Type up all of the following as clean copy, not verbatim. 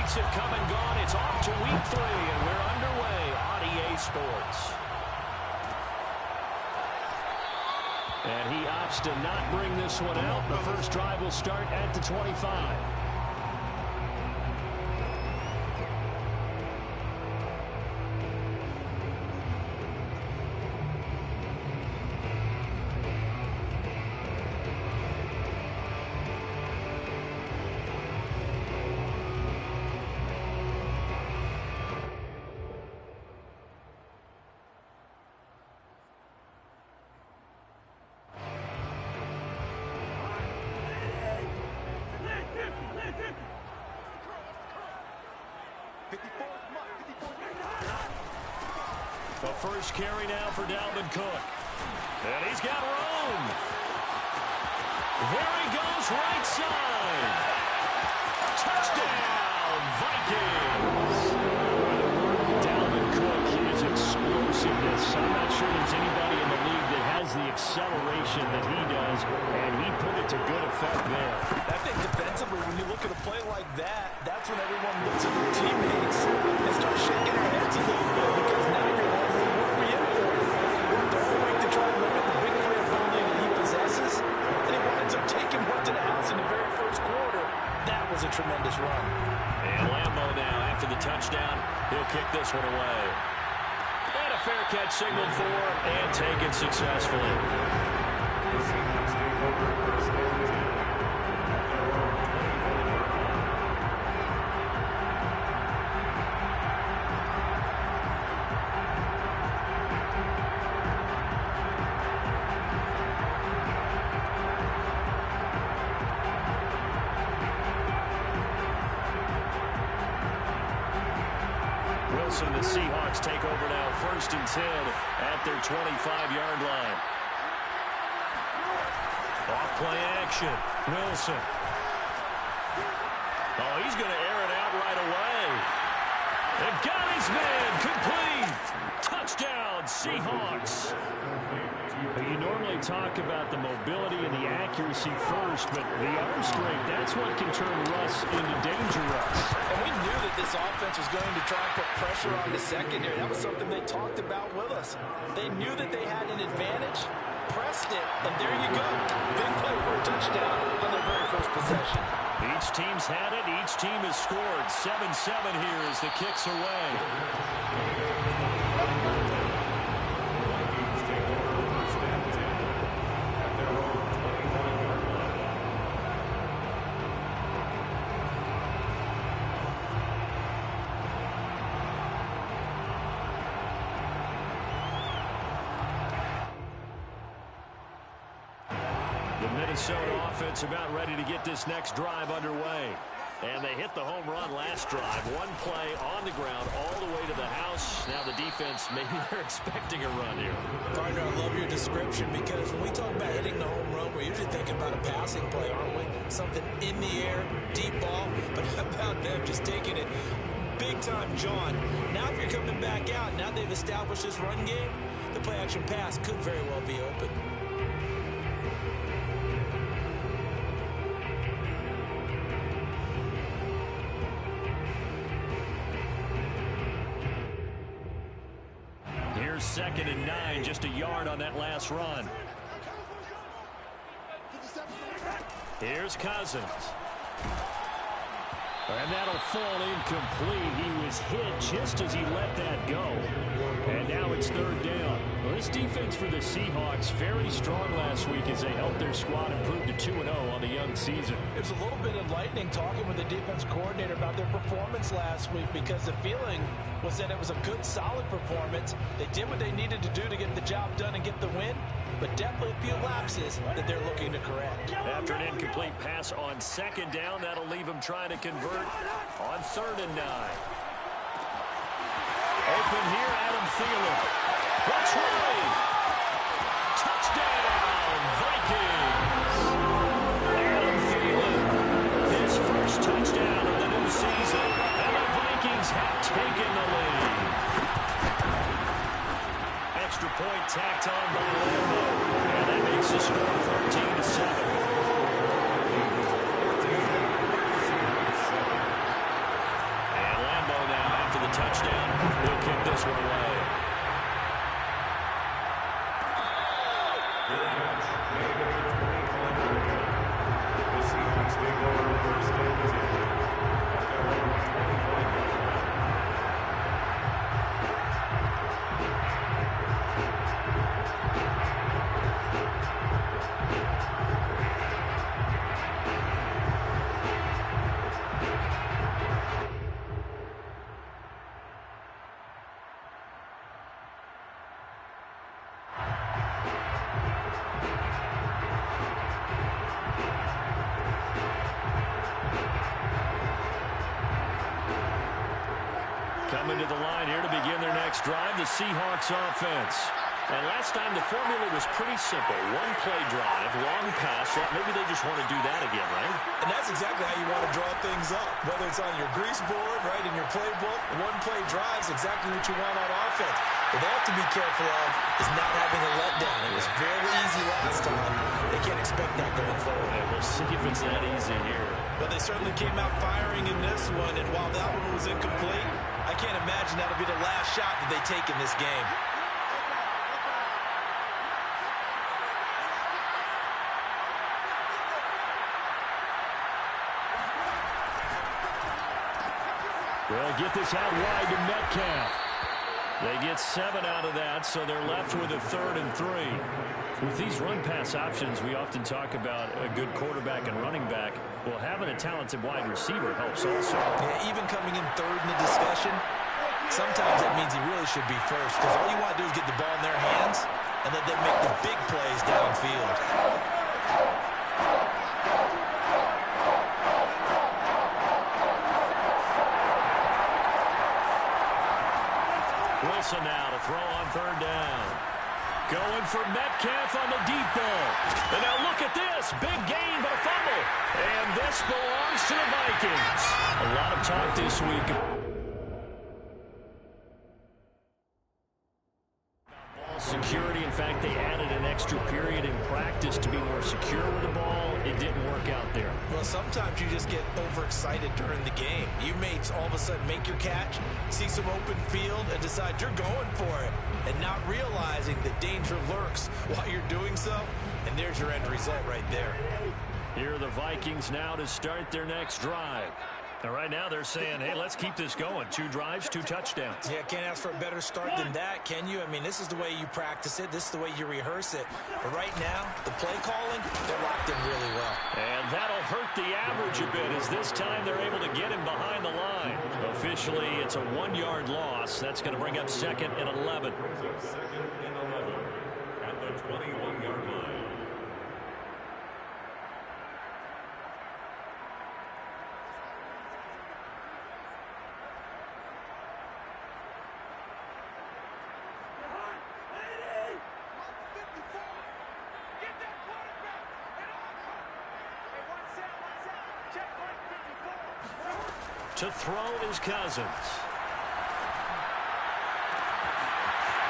weeks have come and gone. It's off to week 3, and we're underway on EA Sports. And he opts to not bring this one out. The first drive will start at the 25. The first carry now for Dalvin Cook. And he's got room. There he goes, right side. Touchdown, Vikings. Dalvin Cook, his explosiveness. I'm not sure there's anybody in the league that has the acceleration that he does, and he put it to good effect there. I think defensively, when you look at a play like that, that's when everyone looks at their teammates and starts shaking their heads a little bit, because now you're wondering, what are we in for? Worked the whole week to try and limit the big play ability that he possesses, and he winds up taking one to the house in the very first quarter. That was a tremendous run. And Lambo now, after the touchdown, he'll kick this one away. And a fair catch signaled for and taken successfully. Wilson, the Seahawks take over now, 1st and 10 at their 25-yard line. Off play action, Wilson. Oh, he's going to air it out right away. And got his man, complete. Touchdown, Seahawks. You normally talk about the mobility and the accuracy first, but the arm strength, that's what can turn Russ into danger Russ. And we knew that this offense was going to try and put pressure on the secondary. That was something they talked about with us. They knew that they had an advantage, pressed it, and there you go. Big play for a touchdown on their very first possession. Each team's had it. Each team has scored. 7-7 here as the kick's away. The Minnesota offense about ready to get this next drive underway. And they hit the home run last drive. One play on the ground all the way to the house. Now the defense, maybe they're expecting a run here. Partner, I love your description, because when we talk about hitting the home run, we're usually thinking about a passing play, aren't we? Something in the air, deep ball. But how about them just taking it big time, John? Now if you're coming back out, now they've established this run game, the play action pass could very well be open. Here's 2nd and 9, just a yard on that last run. Here's Cousins. And that'll fall incomplete. He was hit just as he let that go. And now it's 3rd down. Well, this defense for the Seahawks, very strong last week as they helped their squad improve to 2-0 on the young season. It was a little bit enlightening talking with the defense coordinator about their performance last week, because the feeling was that it was a good, solid performance. They did what they needed to do to get the job done and get the win, but definitely a few lapses that they're looking to correct. After an incomplete pass on 2nd down, that'll leave them trying to convert on 3rd and 9. Open here, Adam Thielen. That's right. Touchdown, Vikings. Adam Thielen, his first touchdown of the new season. And the Vikings have taken the lead. Extra point tacked on by Lambo. And that makes the score 14-7. Coming to the line here to begin their next drive, the Seahawks offense. And last time the formula was pretty simple. One play drive, long pass. Maybe they just want to do that again, right? And that's exactly how you want to draw things up. Whether it's on your grease board, right, in your playbook, one play drive is exactly what you want on offense. What they have to be careful of is not having a letdown. It was fairly easy last time. They can't expect that going forward. Yeah, we'll see if it's that easy here. But they certainly came out firing in this one, and while that one was incomplete, I can't imagine that'll be the last shot that they take in this game. They'll get this out wide to Metcalf. They get 7 out of that, so they're left with a 3rd and 3. With these run-pass options, we often talk about a good quarterback and running back. Well, having a talented wide receiver helps also. Yeah, even coming in 3rd in the discussion, sometimes that means he really should be first, because all you want to do is get the ball in their hands and let them make the big plays downfield. Wilson now to throw on 3rd down. Going for Metcalf on the deep ball. And now look at this. Big gain, but a fumble. And this belongs to the Vikings. A lot of talk this week. Ball security. In fact, they added an extra period in practice to be more secure with the ball. It didn't work out there. Well, sometimes you just get overexcited during the game. You may all of a sudden make your catch, see some open field, and decide you're going for it, and not realizing that danger lurks while you're doing so, and there's your end result right there. Here are the Vikings now to start their next drive. And right now they're saying, hey, let's keep this going. 2 drives, 2 touchdowns. Yeah, can't ask for a better start than that, can you? I mean, this is the way you practice it. This is the way you rehearse it. But right now, the play calling, they're locked in really well. And that'll hurt the average a bit as this time they're able to get him behind the line. Officially, it's a 1-yard loss. That's going to bring up 2nd and 11. 2nd and 11 at the 21-yard line. To throw is Cousins.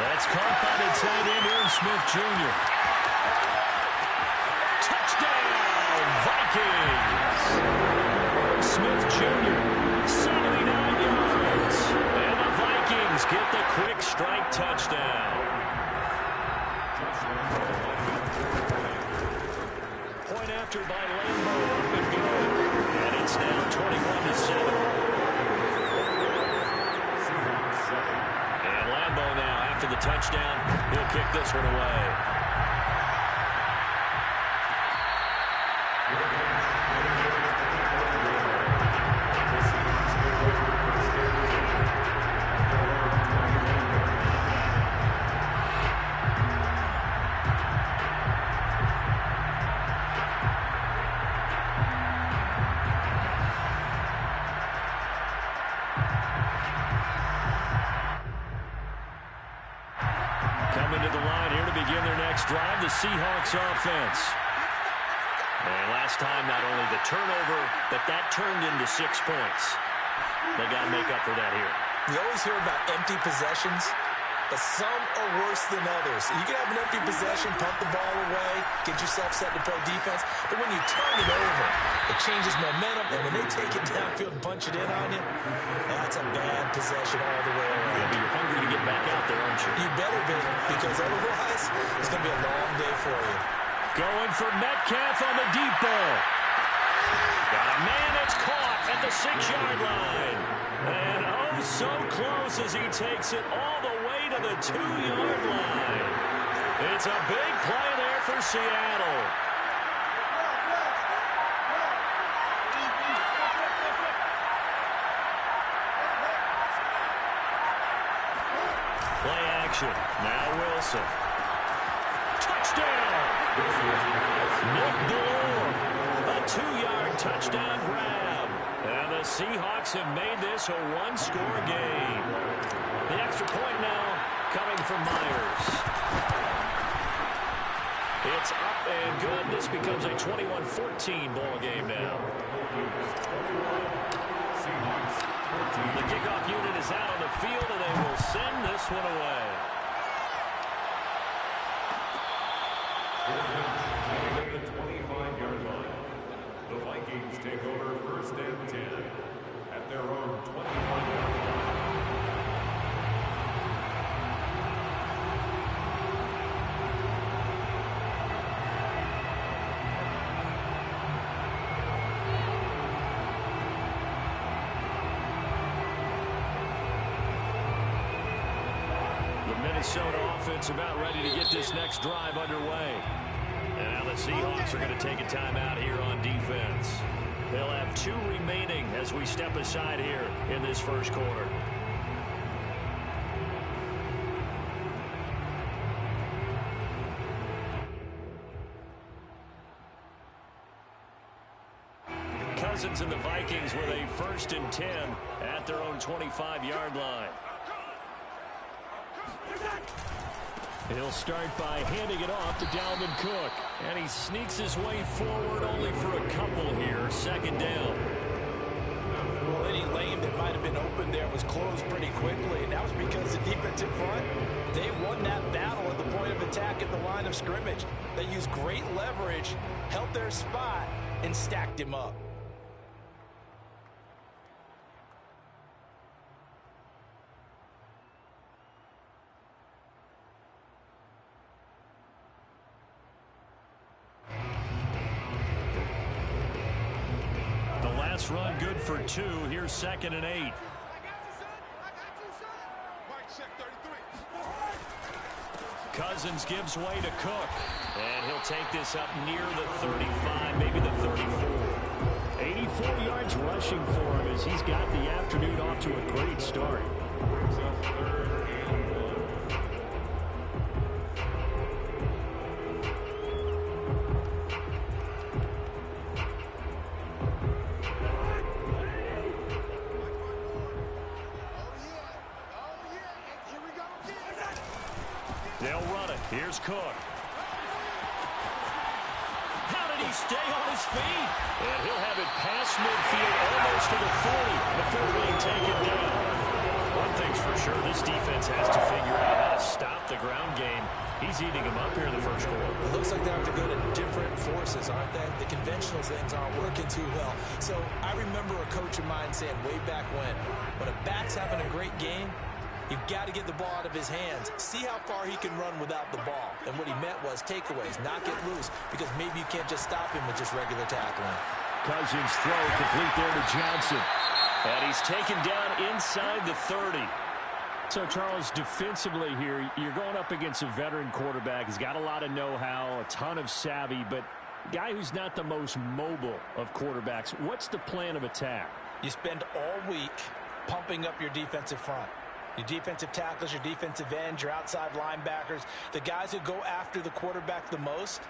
That's caught by the tight end, Aaron Smith Jr. Touchdown, Vikings! Smith Jr., 79 yards. And the Vikings get the quick strike touchdown. Point after by Lambo, up and good. And it's now 21-7. And Lambo now, after the touchdown, he'll kick this one away. Coming to the line here to begin their next drive, the Seahawks offense. And last time, not only the turnover, but that turned into 6 points. They got to make up for that here. You always hear about empty possessions, but some are worse than others. You can have an empty possession, pump the ball away, get yourself set to play defense, but when you turn it over, it changes momentum, and when they take it downfield and punch it in on you, that's a bad possession all the way around. Yeah, but you're hungry to get back out there, aren't you? You better be, because otherwise, it's going to be a long day for you. Going for Metcalf on the deep ball. Got a man that's caught at the 6-yard line. And oh, so close as he takes it all the way to the 2-yard line. It's a big play there for Seattle. Play action. Now Wilson. Touchdown! Nick Galore. A 2-yard touchdown grab. And the Seahawks have made this a one-score game. The extra point now coming from Myers. It's up and good. This becomes a 21-14 ball game now. The kickoff unit is out on the field, and they will send this one away. At the 25-yard line, the Vikings take over 1st and 10 at their own 25-yard line. Minnesota offense about ready to get this next drive underway. And now the Seahawks are going to take a timeout here on defense. They'll have 2 remaining as we step aside here in this first quarter. Cousins and the Vikings with a 1st and 10 at their own 25-yard line. He'll start by handing it off to Dalvin Cook. And he sneaks his way forward only for a couple here. 2nd down. Well, any lane that might have been open there was closed pretty quickly. And that was because the defensive front, they won that battle at the point of attack at the line of scrimmage. They used great leverage, held their spot, and stacked him up. Run good for 2. Here's 2nd and 8. Cousins gives way to Cook. And he'll take this up near the 35, maybe the 34. 84 yards rushing for him as he's got the afternoon off to a great start. They'll run it. Here's Cook. How did he stay on his feet? And he'll have it past midfield almost to the 40 before being taken down. One thing's for sure, this defense has to figure out how to stop the ground game. He's eating him up here in the first quarter. It looks like they have to go to different forces, aren't they? The conventional things aren't working too well. So I remember a coach of mine saying way back when a back's having a great game, you've got to get the ball out of his hands. See how far he can run without the ball. And what he meant was takeaways, not get loose, because maybe you can't just stop him with just regular tackling. Cousins throw complete there to Johnson. And he's taken down inside the 30. So, Charles, defensively here, you're going up against a veteran quarterback. He's got a lot of know-how, a ton of savvy, but a guy who's not the most mobile of quarterbacks. What's the plan of attack? You spend all week pumping up your defensive front. Your defensive tackles, your defensive ends, your outside linebackers, the guys who go after the quarterback the most,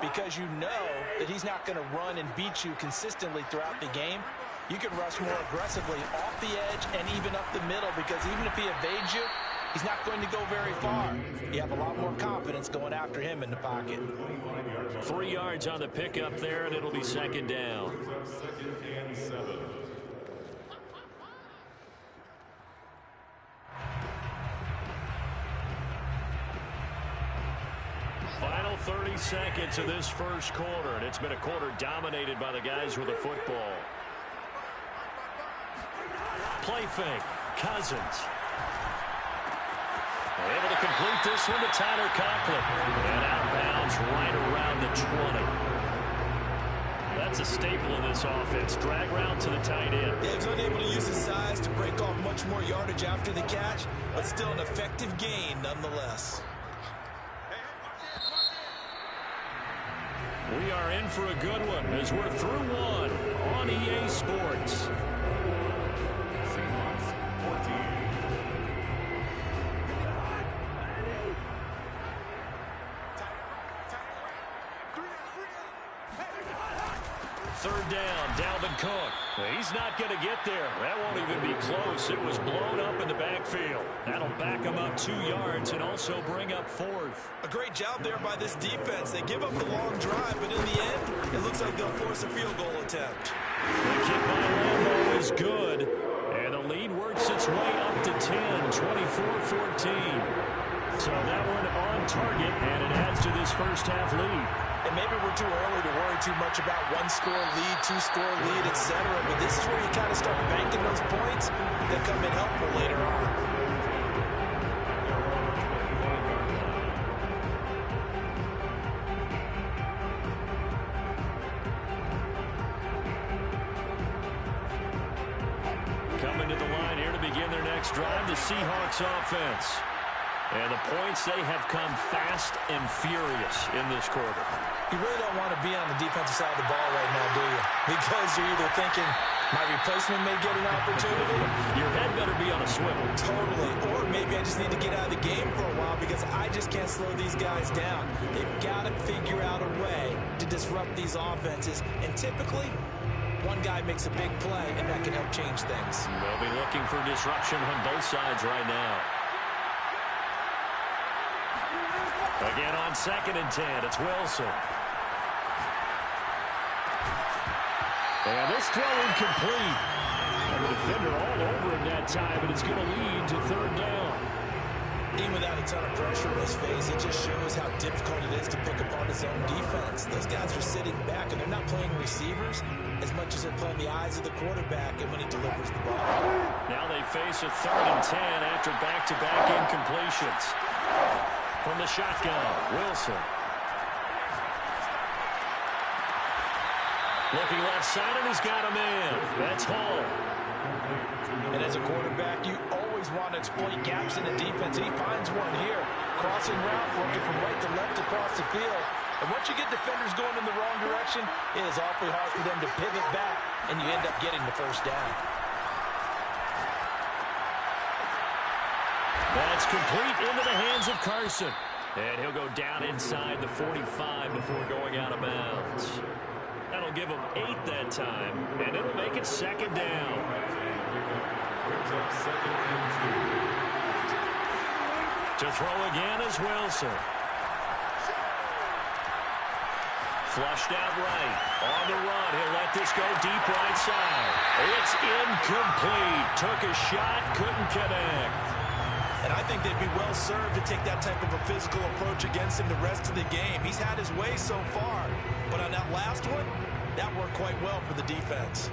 because you know that he's not going to run and beat you consistently throughout the game. You can rush more aggressively off the edge and even up the middle, because even if he evades you, he's not going to go very far. You have a lot more confidence going after him in the pocket. 3 yards on the pickup there, and it'll be 2nd down. 2nd and 7. Final 30 seconds of this first quarter, and it's been a quarter dominated by the guys with the football. Play fake. Cousins. Able to complete this one to Tyler Conklin. And out of bounds right around the 20. That's a staple of this offense. Drag route to the tight end. Yeah, he was unable to use his size to break off much more yardage after the catch, but still an effective gain nonetheless. We are in for a good one as we're through one on EA Sports. Seahawks 14. third down, Dalvin Cook. He's not going to get there. That won't even be close. It was blown up in the backfield. That'll back him up 2 yards and also bring up fourth. A great job there by this defense. They give up the long drive, but in the end, it looks like they'll force a field goal attempt. The kick by Lambo is good. And the lead works its way up to 10, 24-14. So that one on target, and it adds to this first half lead. And maybe we're too early to worry too much about one-score lead, two-score lead, etc. But this is where you kind of start banking those points that come in helpful later on. Coming to the line here to begin their next drive, the Seahawks offense. And the points, they have come fast and furious in this quarter. You really don't want to be on the defensive side of the ball right now, do you? Because you're either thinking, my replacement may get an opportunity. Your head better be on a swivel. Totally. Or maybe I just need to get out of the game for a while because I just can't slow these guys down. They've got to figure out a way to disrupt these offenses. And typically, one guy makes a big play, and that can help change things. They'll be looking for disruption on both sides right now. Again on 2nd and 10, it's Wilson. And this throw incomplete. And the defender all over him that time, and it's going to lead to 3rd down. Even without a ton of pressure in his face, it just shows how difficult it is to pick apart his own defense. Those guys are sitting back, and they're not playing receivers as much as they're playing the eyes of the quarterback and when he delivers the ball. Now they face a 3rd and 10 after back-to-back incompletions. From the shotgun, Wilson. Looking left side, and he's got a man. That's Hall. And as a quarterback, you always want to exploit gaps in the defense. And he finds one here. Crossing route, working from right to left across the field. And once you get defenders going in the wrong direction, it is awfully hard for them to pivot back, and you end up getting the first down. That's complete into the hands of Carson. And he'll go down inside the 45 before going out of bounds. That'll give him 8 that time, and it'll make it 2nd down. To throw again is Wilson. Flushed out right. On the run, he'll let this go deep right side. It's incomplete. Took a shot, couldn't connect. And I think they'd be well served to take that type of a physical approach against him the rest of the game. He's had his way so far, but on that last one, that worked quite well for the defense.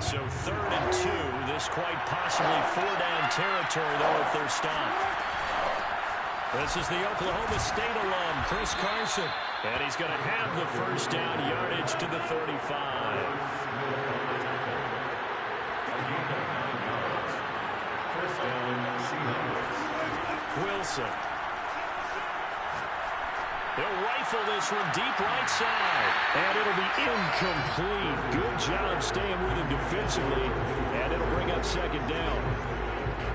So 3rd and 2, this quite possibly 4-down territory, though, if they're stopped. This is the Oklahoma State alum, Chris Carson. And he's going to have the first down yardage to the 35. Wilson. He'll rifle this one deep right side. And it'll be incomplete. Good job staying with him defensively. And it'll bring up 2nd down.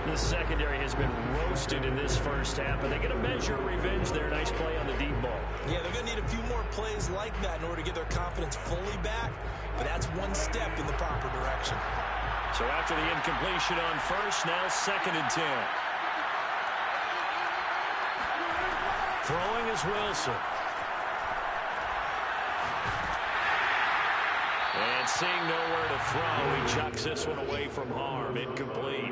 The secondary has been roasted in this first half, but they're going to measure revenge there. Nice play on the deep ball. Yeah, they're going to need a few more plays like that in order to get their confidence fully back, but that's one step in the proper direction. So after the incompletion on first, now 2nd and 10. Throwing is Wilson. And seeing nowhere to throw, he chucks this one away from harm. Incomplete.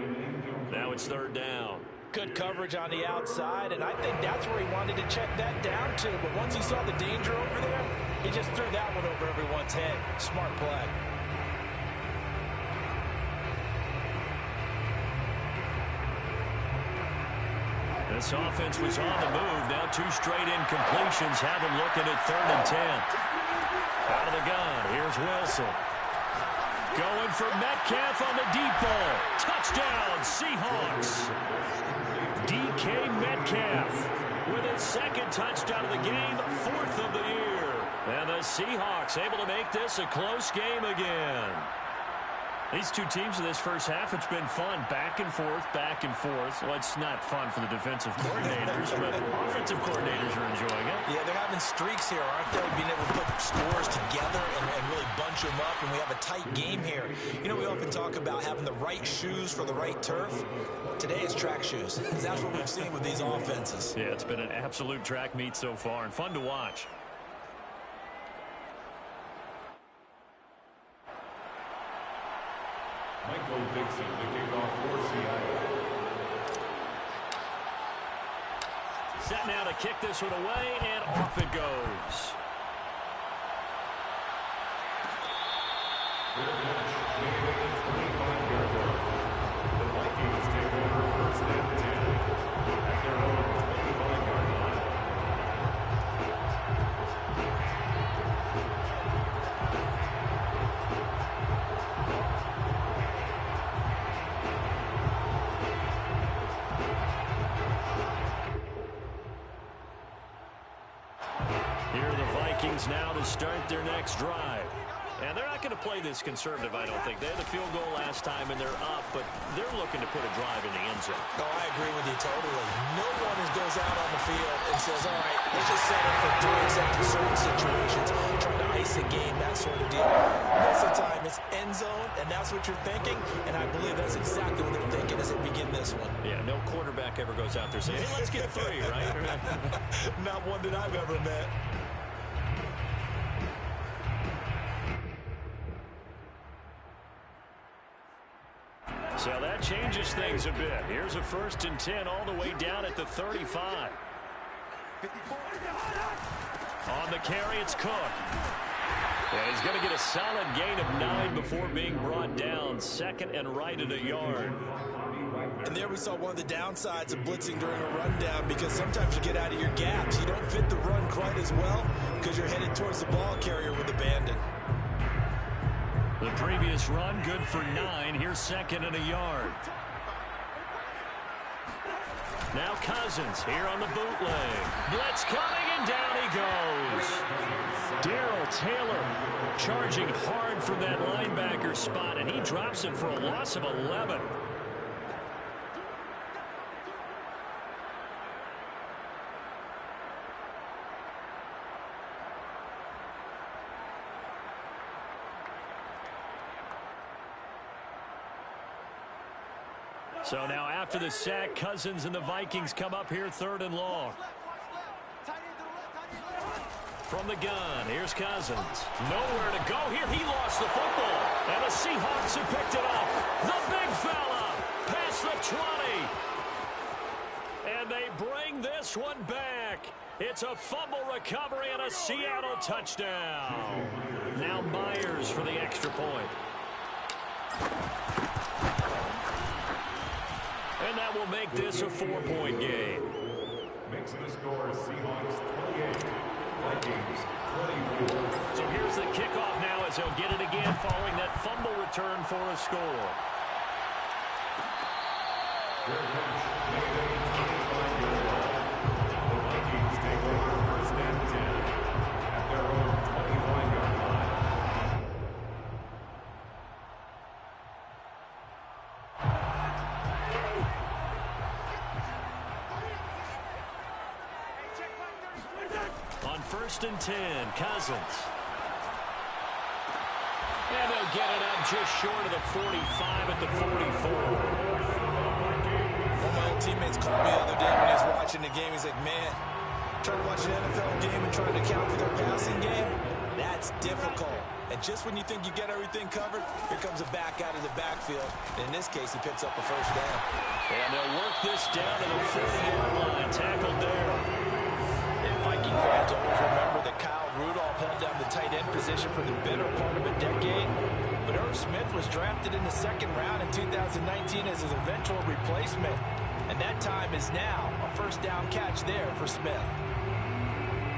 Now it's 3rd down. Good coverage on the outside, and I think that's where he wanted to check that down to. But once he saw the danger over there, he just threw that one over everyone's head. Smart play. This offense was on the move. Now 2 straight incompletions have him looking at 3rd and 10. Out of the gun, here's Wilson. Going for Metcalf on the deep ball. Touchdown, Seahawks. DK Metcalf with his 2nd touchdown of the game, 4th of the year. And the Seahawks able to make this a close game again. These two teams in this first half, it's been fun. Back and forth, back and forth. Well, it's not fun for the defensive coordinators, but offensive coordinators are enjoying it. Yeah, they're having streaks here, aren't they? Being able to put scores together and really bunch them up, and we have a tight game here. You know, we often talk about having the right shoes for the right turf. Today it's track shoes. That's what we've seen with these offenses. Yeah, it's been an absolute track meet so far, and fun to watch. Michael Dixon, the kickoff for Seattle. Set now to kick this one away, and off it goes. The Vikings take over first and 10 at their own 25-yard line. Here are the Vikings now to start their next drive. And they're not going to play this conservative, I don't think. They had the field goal last time, and they're up, but they're looking to put a drive in the end zone. Oh, I agree with you totally. No one goes out on the field and says, all right, let's just set up for 3 except in certain situations, trying to ice a game, that sort of deal. Most of the time, it's end zone, and that's what you're thinking, and I believe that's exactly what they're thinking as they begin this one. Yeah, no quarterback ever goes out there saying, hey, let's get 3, right? Not one that I've ever met. So that changes things a bit. Here's a 1st and 10 all the way down at the 35. On the carry, it's Cook. Yeah, he's going to get a solid gain of 9 before being brought down. 2nd and right at a yard. And there we saw one of the downsides of blitzing during a rundown, because sometimes you get out of your gaps. You don't fit the run quite as well because you're headed towards the ball carrier with abandon. The previous run, good for 9. Here's 2nd and a yard. Now Cousins here on the bootleg. Blitz coming, and down he goes. Darrell Taylor charging hard from that linebacker spot, and he drops it for a loss of 11. So now after the sack, Cousins and the Vikings come up here 3rd and long. From the gun, here's Cousins. Nowhere to go here. He lost the football. And the Seahawks have picked it up. The big fella past the 20. And they bring this one back. It's a fumble recovery and a Seattle touchdown. Now Myers for the extra point. And that will make this a 4-point game. Makes the score Seahawks 28, Vikings 24. So here's the kickoff now as he'll get it again following that fumble return for a score. Their bench made a 25-yard line. The Vikings take over first and 10 at their own 25-yard line. On 1st and 10, Cousins. And they'll get it up just short of the 45 at the 44. One of my old teammates called me the other day when he was watching the game. He's like, man, trying to watch an NFL game and trying to account for their passing game, that's difficult. And just when you think you get everything covered, here comes a back out of the backfield. And in this case, he picks up a 1st down. And they'll work this down to the 40-yard line. Tackled there. And Viking fans always remember that Kyle Rudolph held down the tight end position for the better part of a decade. But Irv Smith was drafted in the 2nd round in 2019 as his eventual replacement. And that time is now. A 1st down catch there for Smith.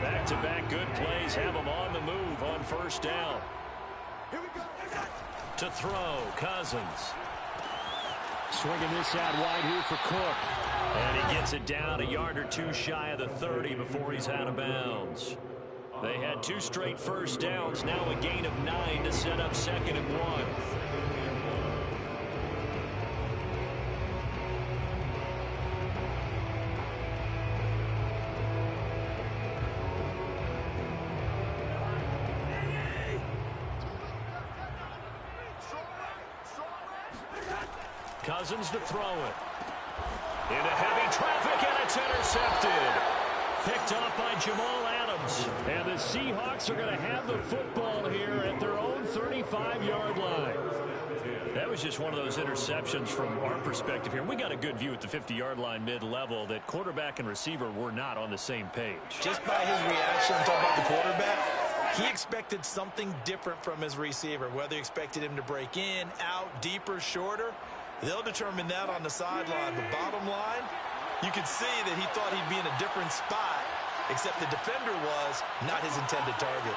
Back-to-back good plays have them on the move on 1st down. To throw, Cousins. Swinging this out wide here for Cook. And he gets it down a yard or 2 shy of the 30 before he's out of bounds. They had 2 straight 1st downs, now a gain of 9 to set up 2nd and 1. Cousins to throw it. Into heavy traffic, and it's intercepted. Picked off by Jamal Adams. And the Seahawks are going to have the football here at their own 35-yard line. That was just one of those interceptions from our perspective here. We got a good view at the 50-yard line mid-level that quarterback and receiver were not on the same page. Just by his reaction, talking about the quarterback, he expected something different from his receiver. Whether he expected him to break in, out, deeper, shorter, they'll determine that on the sideline. But bottom line, you could see that he thought he'd be in a different spot, except the defender was not his intended target.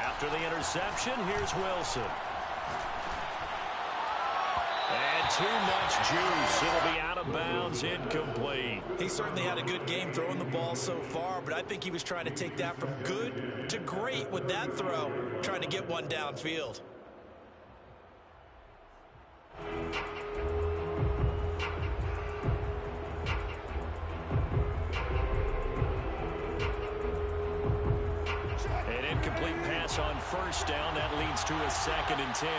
After the interception, here's Wilson. And too much juice. It'll be out of bounds, incomplete. He certainly had a good game throwing the ball so far, but I think he was trying to take that from good to great with that throw, trying to get one downfield. An incomplete pass on first down. That leads to a 2nd and 10.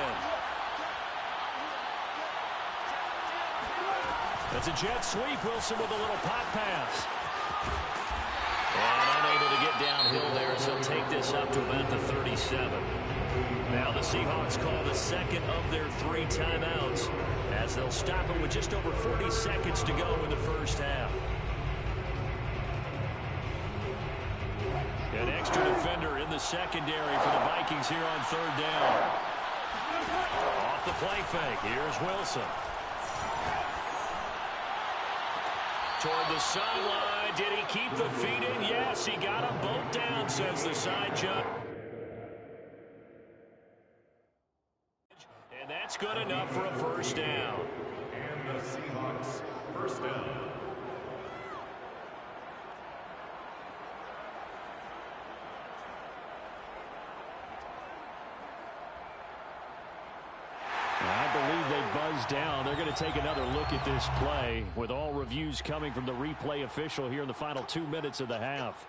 That's a jet sweep. Wilson with a little pop pass. And unable to get downhill there, so he'll take this up to about the 37. Now the Seahawks call the second of their 3 timeouts as they'll stop it with just over 40 seconds to go in the first half. An extra defender in the secondary for the Vikings here on 3rd down. Off the play fake. Here's Wilson. Toward the sideline. Did he keep the feet in? Yes, he got them both down, says the side judge. And that's good enough for a first down. And the Seahawks, first down. I believe they buzzed down. They're going to take another look at this play with all reviews coming from the replay official here in the final 2 minutes of the half.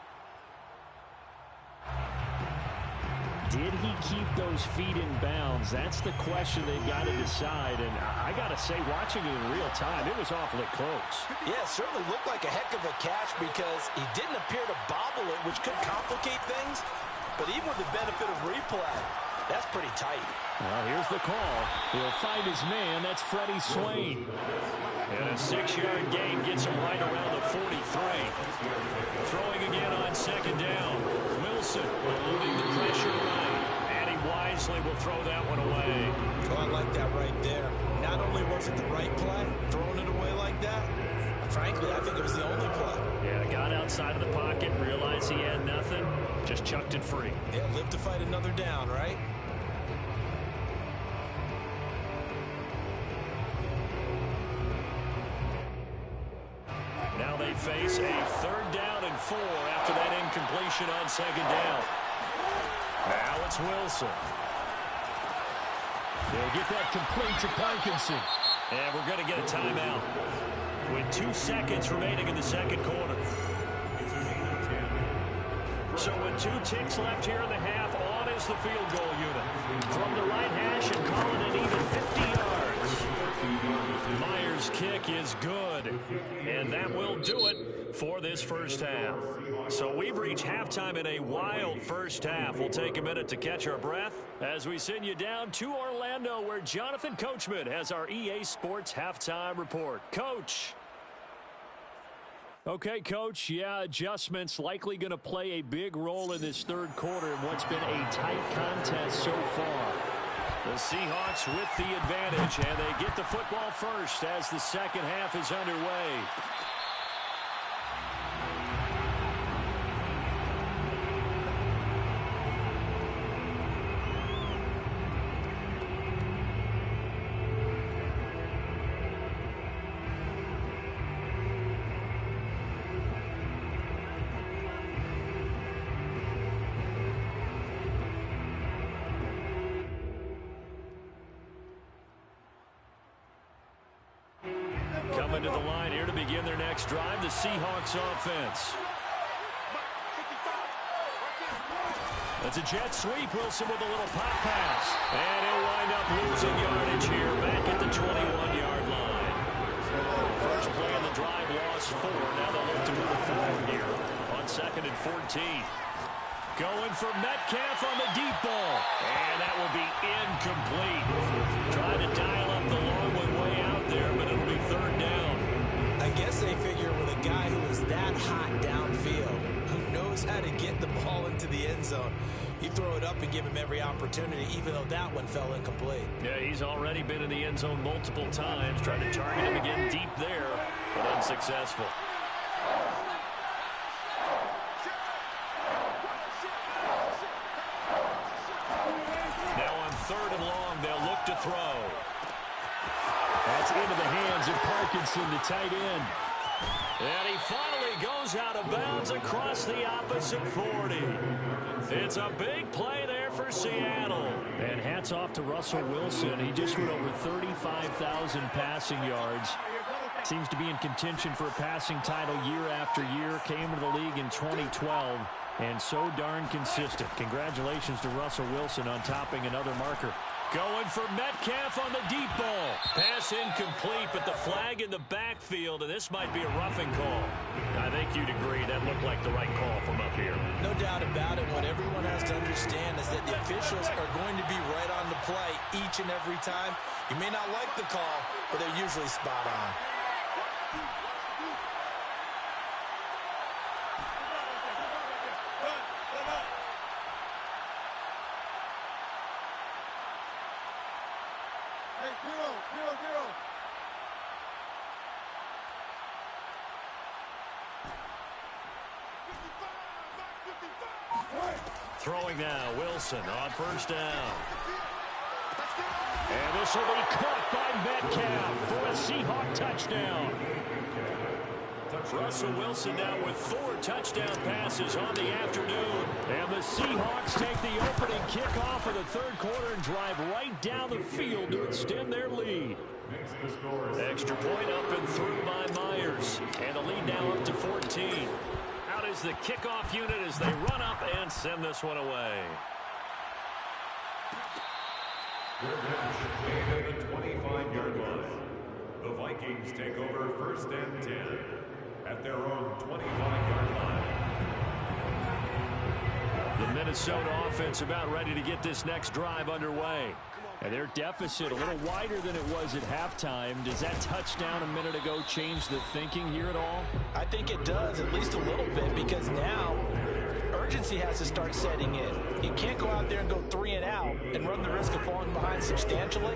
Did he keep those feet in bounds? That's the question they've got to decide. And I got to say, watching it in real time, it was awfully close. Yeah, it certainly looked like a heck of a catch because he didn't appear to bobble it, which could complicate things. But even with the benefit of replay, that's pretty tight. Well, here's the call. He'll find his man. That's Freddie Swain. And a 6-yard gain gets him right around the 43. Throwing again on 2nd down. Wilson eluding the pressure right. And he wisely will throw that one away. Oh, I like that right there. Not only was it the right play, throwing it away like that, frankly, I think it was the only play. Yeah, got outside of the pocket, realized he had nothing, just chucked it free. Yeah, live to fight another down, right? Now they face a 3rd down and 4 after that incompletion on 2nd down. Now it's Wilson. They'll get that complete to Parkinson. And we're going to get a timeout with 2 seconds remaining in the 2nd quarter. So with 2 ticks left here in the half, on is the field goal unit. From the right hash and calling it even 50 yards. Myers' kick is good. And that will do it for this first half. So we've reached halftime in a wild first half. We'll take a minute to catch our breath as we send you down to Orlando, where Jonathan Coachman has our EA Sports halftime report. Coach. Okay, Coach, yeah, adjustments likely going to play a big role in this 3rd quarter in what's been a tight contest so far. The Seahawks with the advantage, and they get the football first as the 2nd half is underway. Coming to the line here to begin their next drive, the Seahawks offense. That's a jet sweep. Wilson with a little pop pass. And he'll wind up losing yardage here back at the 21-yard line. First play of the drive, lost 4. Now they'll look to move it forward here on 2nd and 14. Going for Metcalf on the deep ball. And that will be incomplete. Trying to dial up the long one way out there, but it'll be 3rd down. I guess they figure with a guy who is that hot downfield, who knows how to get the ball into the end zone, you throw it up and give him every opportunity, even though that one fell incomplete. Yeah, he's already been in the end zone multiple times, trying to target him again deep there, but unsuccessful. Now on 3rd and long, they'll look to throw. That's into the hands of Parkinson, the tight end. And he finally goes out of bounds across the opposite 40. It's a big play there for Seattle. And hats off to Russell Wilson. He just went over 35,000 passing yards. Seems to be in contention for a passing title year after year. Came into the league in 2012. And so darn consistent. Congratulations to Russell Wilson on topping another marker. Going for Metcalf on the deep ball. Pass incomplete, but the flag in the backfield, and this might be a roughing call. I think you'd agree that looked like the right call from up here. No doubt about it. What everyone has to understand is that the officials are going to be right on the play each and every time. You may not like the call, but they're usually spot on. Throwing now, Wilson on 1st down. And this will be caught by Metcalf for a Seahawk touchdown. Russell Wilson now with 4 touchdown passes on the afternoon. And the Seahawks take the opening kickoff of the 3rd quarter and drive right down the field to extend their lead. Extra point up and through by Myers. And the lead now up to 14. Out is the kickoff unit as they run up and send this one away. At the 25-yard line, the Vikings take over 1st and 10 at their own 25-yard line. The Minnesota offense about ready to get this next drive underway. And their deficit a little wider than it was at halftime. Does that touchdown a minute ago change the thinking here at all? I think it does, at least a little bit, because now urgency has to start setting in. You can't go out there and go 3 and out and run the risk of falling behind substantially,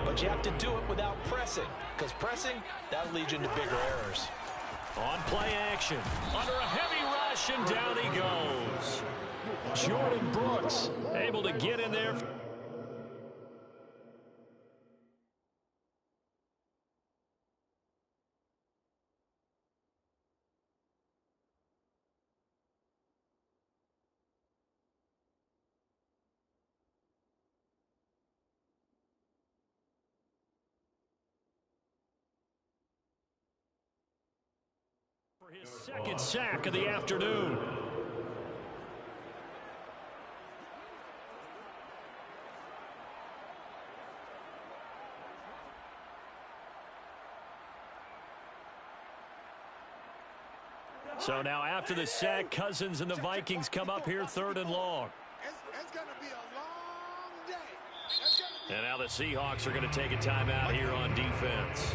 but you have to do it without pressing, because pressing, that'll lead you into bigger errors. On play action, under a heavy rush, and down he goes. Jordan Brooks able to get in there. For his 2nd sack of the afternoon. So now after the sack, Cousins and the Vikings come up here 3rd and long. It's going to be a long day. And now the Seahawks are going to take a timeout here on defense.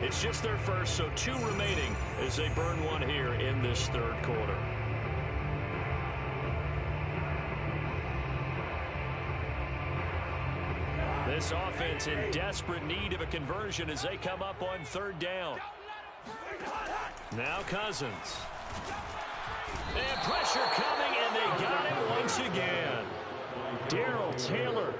It's just their first, so 2 remaining as they burn one here in this 3rd quarter. This offense in desperate need of a conversion as they come up on 3rd down. Now Cousins. And pressure coming, and they got him once again. Darrell Taylor.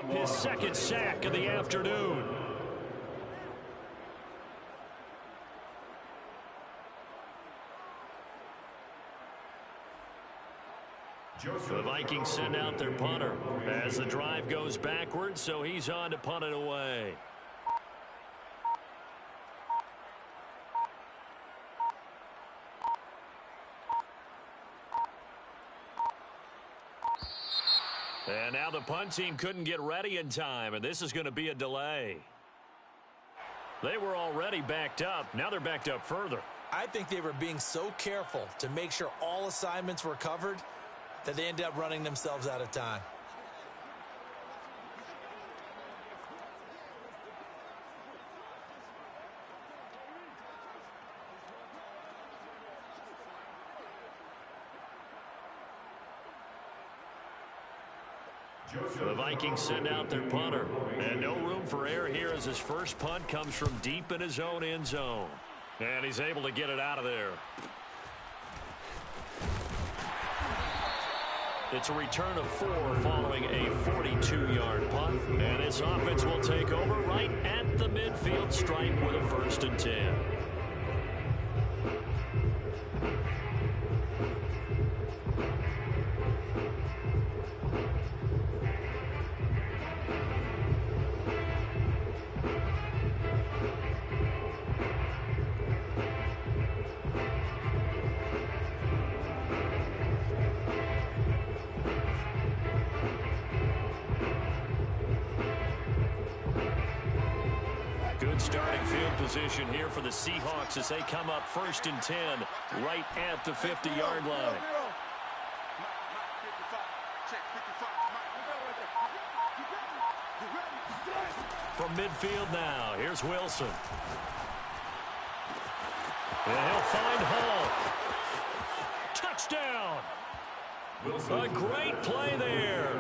His second sack of the afternoon. The Vikings send out their punter as the drive goes backwards, so he's on to punt it away. And now the punt team couldn't get ready in time, and this is going to be a delay. They were already backed up. Now they're backed up further. I think they were being so careful to make sure all assignments were covered that they ended up running themselves out of time. The Vikings send out their punter. And no room for error here as his first punt comes from deep in his own end zone. And he's able to get it out of there. It's a return of 4 following a 42-yard punt. And this offense will take over right at the midfield stripe with a 1st and 10. Good starting field position here for the Seahawks as they come up 1st and 10 right at the 50-yard line. From midfield now, here's Wilson. And he'll find Hall. Touchdown! A great play there.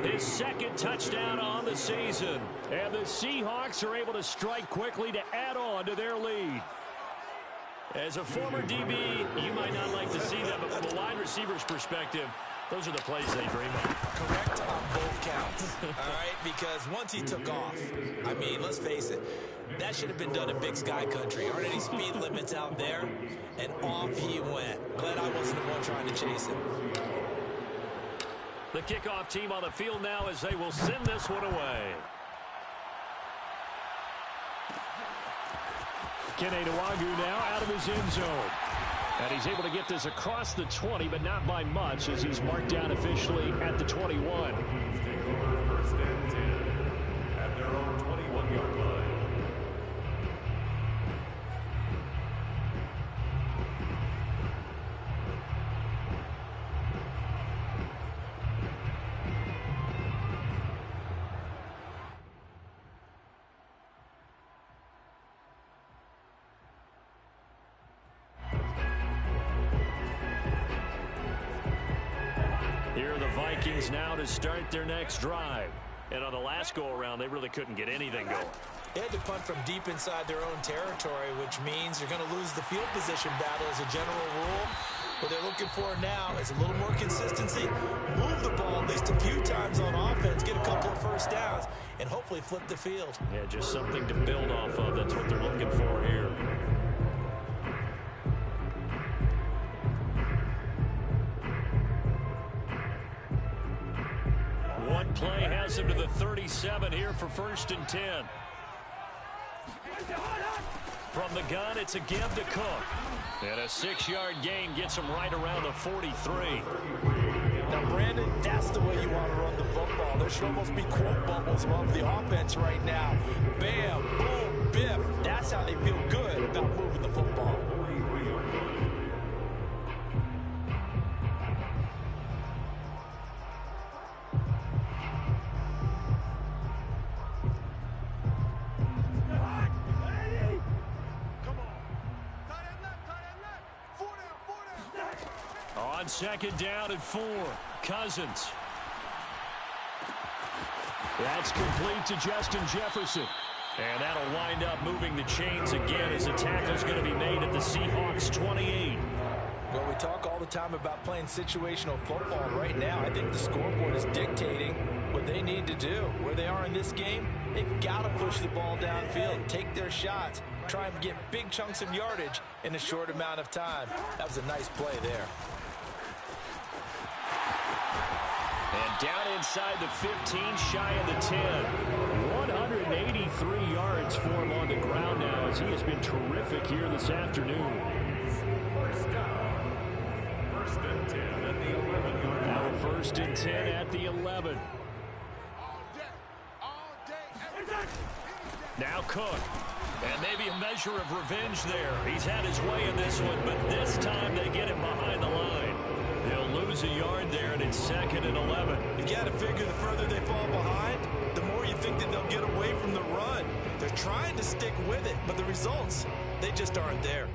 His second touchdown on the season. And the Seahawks are able to strike quickly to add on to their lead. As a former DB, you might not like to see them, but from a wide receiver's perspective, those are the plays they dream of. Correct on both counts, all right? Because once he took off, I mean, let's face it, that should have been done in Big Sky Country. Aren't any speed limits out there? And off he went. Glad I wasn't the one trying to chase him. The kickoff team on the field now as they will send this one away. Kene Nwangwu now out of his end zone. And he's able to get this across the 20, but not by much as he's marked down officially at the 21. Take over 1st and 10 at their own 21-yard line. Here are the Vikings now to start their next drive. And on the last go-around, they really couldn't get anything going. They had to punt from deep inside their own territory, which means you're going to lose the field position battle as a general rule. What they're looking for now is a little more consistency, move the ball at least a few times on offense, get a couple of first downs, and hopefully flip the field. Yeah, just something to build off of. That's what they're looking for here. One play has him to the 37 here for 1st and 10. From the gun, it's a give to Cook. And a 6-yard gain gets him right around the 43. Now, Brandon, that's the way you want to run the football. There should almost be quote bubbles above the offense right now. Bam, boom, biff. That's how they feel good about moving the football. On 2nd down and 4, Cousins. That's complete to Justin Jefferson. And that'll wind up moving the chains again as the tackle's going to be made at the Seahawks 28. Well, we talk all the time about playing situational football. Right now, I think the scoreboard is dictating what they need to do. Where they are in this game, they've got to push the ball downfield, take their shots, try and get big chunks of yardage in a short amount of time. That was a nice play there. And down inside the 15, shy of the 10. 183 yards for him on the ground now as he has been terrific here this afternoon. First down. First and 10 at the 11-yard line. Now first and 10 at the 11. All day, every day. Now Cook. And maybe a measure of revenge there. He's had his way in this one, but this time they get him behind the line. They'll lose a yard there, and it's second and 11. You got to figure the further they fall behind, the more you think that they'll get away from the run. They're trying to stick with it, but the results, they just aren't there.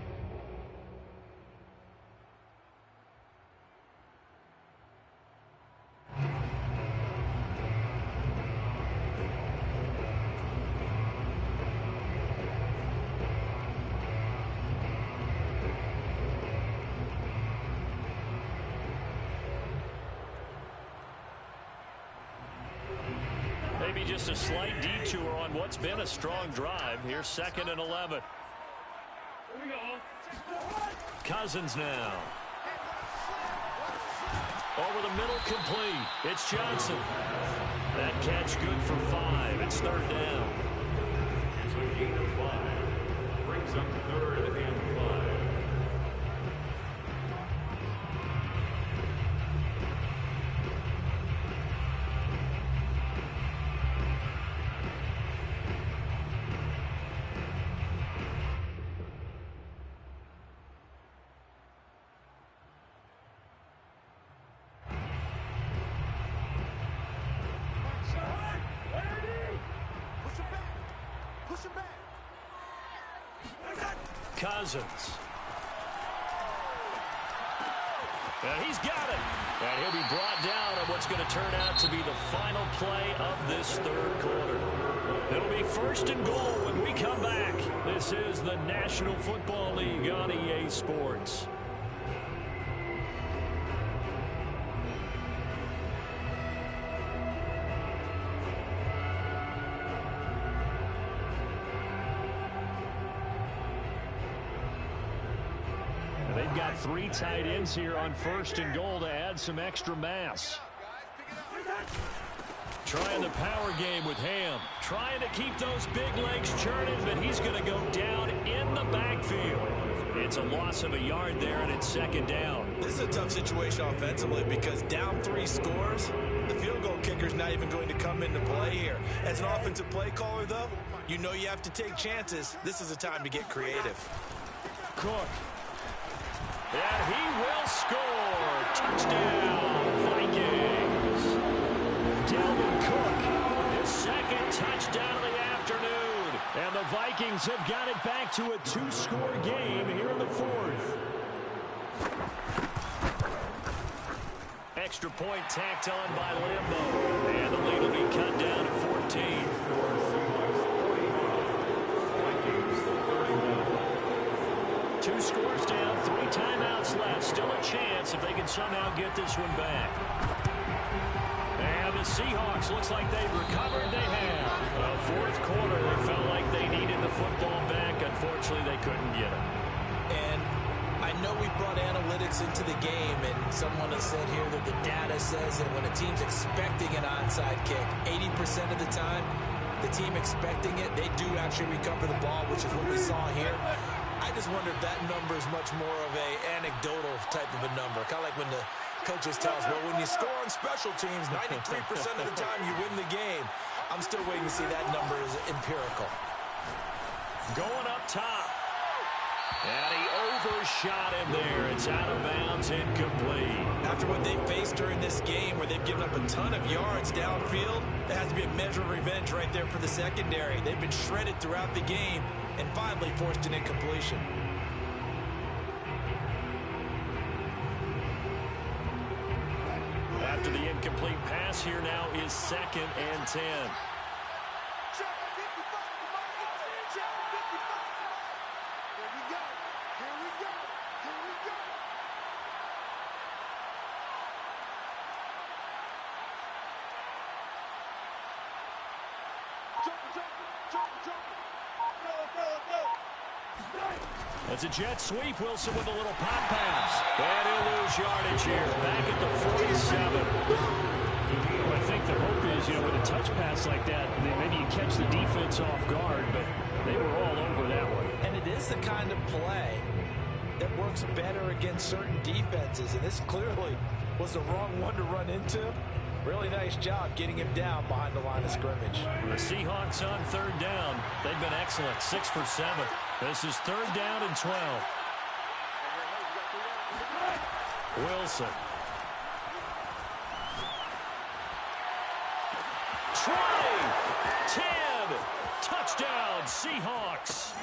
Maybe just a slight detour on what's been a strong drive. Here's second and 11. Cousins now. Over the middle, complete. It's Johnson. That catch good for 5. It's third down. It's a gain of 5. Brings up third and 5. Cousins. And he's got it. And he'll be brought down on what's going to turn out to be the final play of this third quarter. It'll be first and goal when we come back. This is the National Football League on EA Sports. They've got 3 tight ends here on first and goal to add some extra mass. Trying the power game with Ham. Trying to keep those big legs churning, but he's going to go down in the backfield. It's a loss of a yard there, and it's second down. This is a tough situation offensively because down 3 scores, the field goal kicker's not even going to come into play here. As an offensive play caller, though, you know you have to take chances. This is a time to get creative. Cook. And he will score. Touchdown, Vikings. Dalvin Cook, his second touchdown of the afternoon. And the Vikings have got it back to a 2-score game here in the 4th. Extra point tacked on by Lambeau. And the lead will be cut down to 14. 2 scores down, 3 timeouts left. Still a chance if they can somehow get this one back. And the Seahawks looks like they've recovered. They have. Fourth quarter, it felt like they needed the football back. Unfortunately, they couldn't get it. And I know we brought analytics into the game, and someone has said here that the data says that when a team's expecting an onside kick, 80% of the time, the team expecting it, they do actually recover the ball, which is what we saw here. I just wonder if that number is much more of a anecdotal type of a number. Kind of like when the coaches tell us, well, when you score on special teams, 93% of the time you win the game. I'm still waiting to see that number is empirical. Going up top. And he overshot him there. It's out of bounds, incomplete. After what they faced during this game where they've given up a ton of yards downfield, there has to be a measure of revenge right there for the secondary. They've been shredded throughout the game and finally forced an incompletion. After the incomplete pass, here now is second and 10. It's a jet sweep. Wilson with a little pop pass. And he'll lose yardage here. Back at the 47. I think the hope is, with a touch pass like that, maybe you catch the defense off guard, but they were all over that one. And it is the kind of play that works better against certain defenses, and this clearly was the wrong one to run into. Really nice job getting him down behind the line of scrimmage. The Seahawks on third down. They've been excellent, 6 for 7. This is third down and 12. Wilson. Try. 10. Touchdown, Seahawks.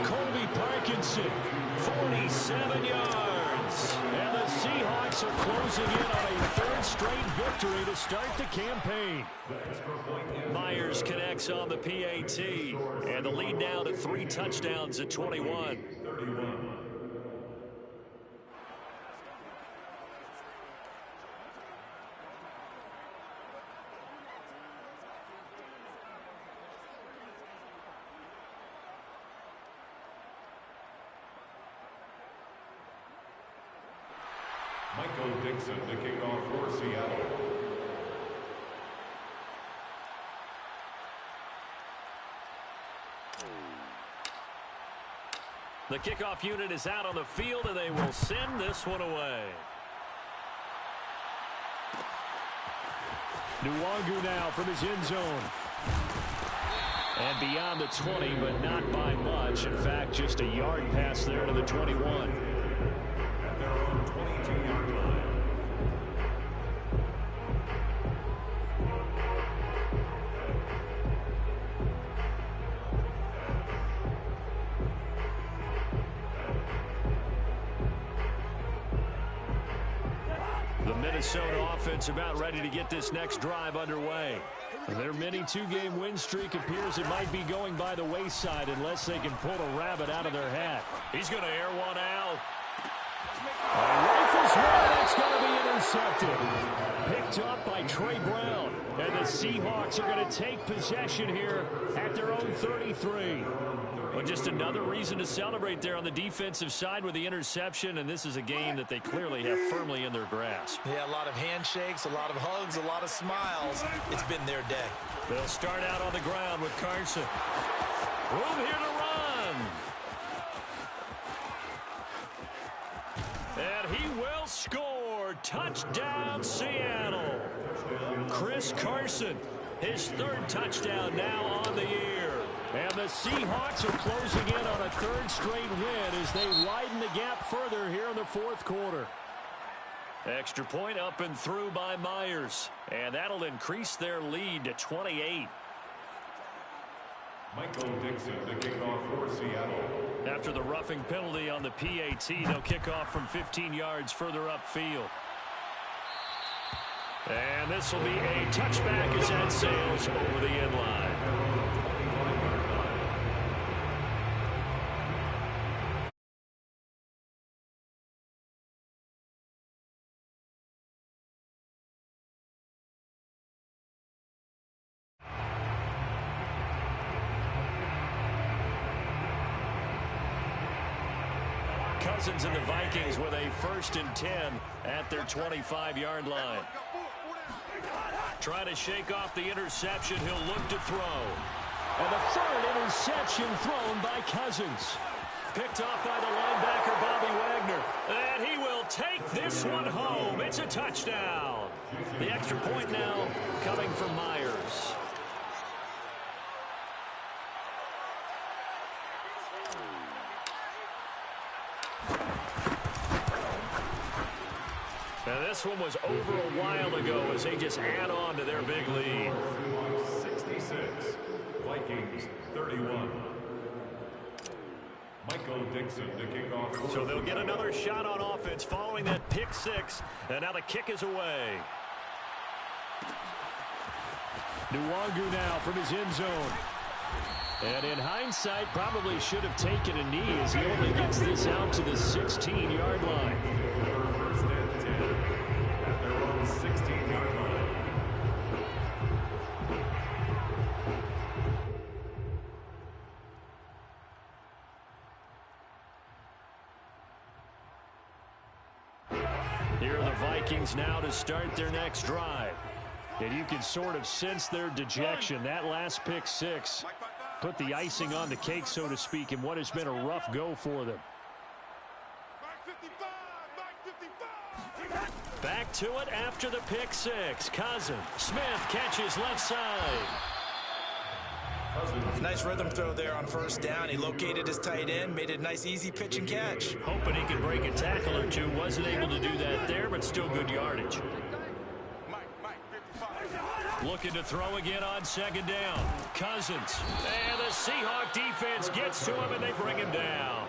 Colby Parkinson, 47 yards. And the Seahawks are closing in on a third straight victory to start the campaign. Myers connects on the PAT. And the lead now to 3 touchdowns at 21. Michael Dixon to kick off for Seattle. The kickoff unit is out on the field, and they will send this one away. Nwangu now from his end zone. And beyond the 20, but not by much. In fact, just a yard pass there to the 21. At their own 22-yard line. The Minnesota offense about ready to get this next drive underway. Their mini 2-game win streak appears it might be going by the wayside unless they can pull a rabbit out of their hat. He's going to air one out. Rifles one. It's going to be intercepted. Picked up by Trey Brown. And the Seahawks are going to take possession here at their own 33. Well, just another reason to celebrate there on the defensive side with the interception, and this is a game that they clearly have firmly in their grasp. Yeah, a lot of handshakes, a lot of hugs, a lot of smiles. It's been their day. They'll start out on the ground with Carson. Room here to run. And he will score. Touchdown, Seattle. Chris Carson, his third touchdown now on the year. And the Seahawks are closing in on a third straight win as they widen the gap further here in the fourth quarter. Extra point up and through by Myers. And that'll increase their lead to 28. Michael Dixon to kick off for Seattle. After the roughing penalty on the PAT, they'll kick off from 15 yards further upfield. And this will be a touchback as that sails over the end line. Cousins and the Vikings with a 1st and 10 at their 25-yard line. Trying to shake off the interception. He'll look to throw. And the third interception thrown by Cousins. Picked off by the linebacker, Bobby Wagner. And he will take this one home. It's a touchdown. The extra point now coming from Myers. Now this one was over a while ago as they just add on to their big lead. 66, Vikings 31. Michael Dixon to kick off. So they'll get another shot on offense following that pick six. And now the kick is away. Nwangu now from his end zone. And in hindsight, probably should have taken a knee as he only gets this out to the 16-yard line. First and 10 at their own 16-yard line. Here are the Vikings now to start their next drive. And you can sort of sense their dejection. That last pick six put the icing on the cake, so to speak, in what has been a rough go for them. Back to it after the pick six. Cousins. Smith catches left side. Nice rhythm throw there on first down. He located his tight end, made it a nice easy pitch and catch. Hoping he could break a tackle or two. Wasn't able to do that there, but still good yardage. Looking to throw again on second down. Cousins. And the Seahawk defense gets to him, and they bring him down.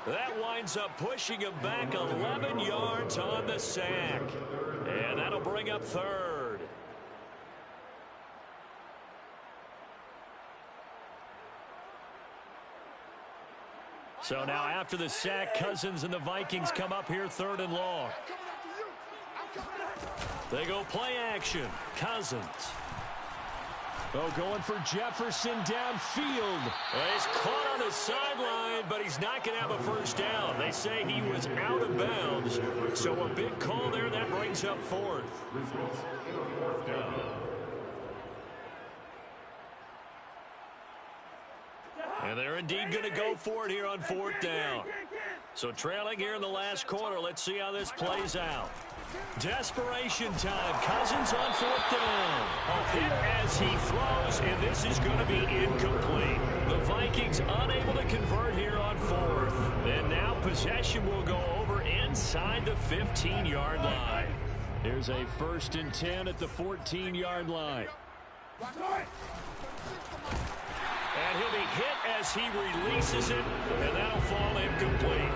That winds up pushing him back 11 yards on the sack. And that'll bring up third. So now after the sack, Cousins and the Vikings come up here third and long. They go play action. Cousins. Oh, going for Jefferson downfield. He's caught on the sideline, but he's not going to have a first down. They say he was out of bounds. So a big call there. That brings up fourth. And they're indeed going to go for it here on fourth down. So trailing here in the last quarter. Let's see how this plays out. Desperation time. Cousins on fourth down. A hit as he throws, and this is going to be incomplete. The Vikings unable to convert here on fourth. And now possession will go over inside the 15-yard line. Here's a 1st and 10 at the 14-yard line. And he'll be hit as he releases it, and that'll fall incomplete.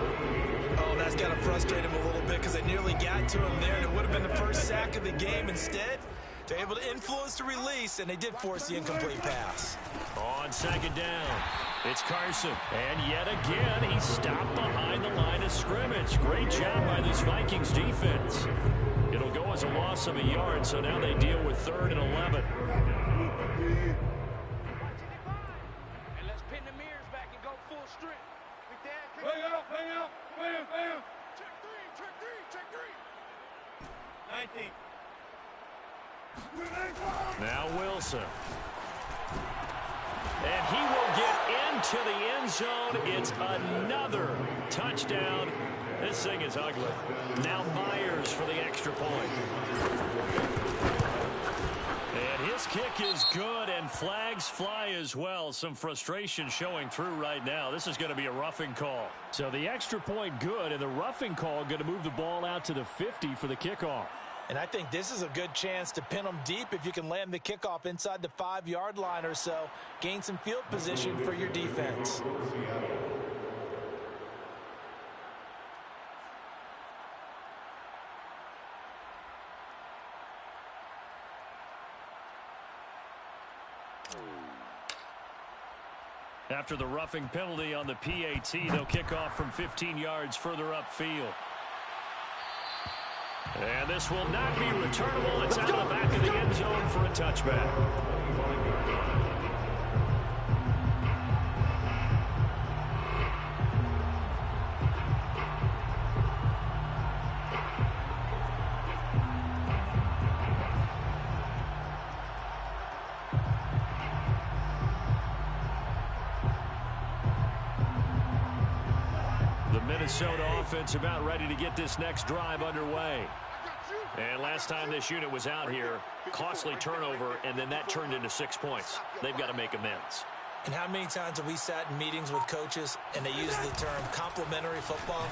Oh, that's got to frustrate him a little bit because they nearly got to him there, and it would have been the first sack of the game. Instead, they're able to influence the release, and they did force the incomplete pass. On second down, it's Carson. And yet again, he's stopped behind the line of scrimmage. Great job by this Vikings defense. It'll go as a loss of a yard, so now they deal with 3rd and 11. Now Wilson. And he will get into the end zone. It's another touchdown. This thing is ugly. Now Myers for the extra point. And his kick is good, and flags fly as well. Some frustration showing through right now. This is going to be a roughing call. So the extra point good, and the roughing call going to move the ball out to the 50 for the kickoff. And I think this is a good chance to pin them deep if you can land the kickoff inside the 5-yard line or so. Gain some field position for your defense. After the roughing penalty on the PAT, they'll kick off from 15 yards further upfield. And this will not be returnable. It's out of the back of the end zone for a touchback. The Minnesota offense about ready to get this next drive underway. And last time this unit was out here, costly turnover, and then that turned into 6 points. They've got to make amends. And how many times have we sat in meetings with coaches and they use the term complementary football?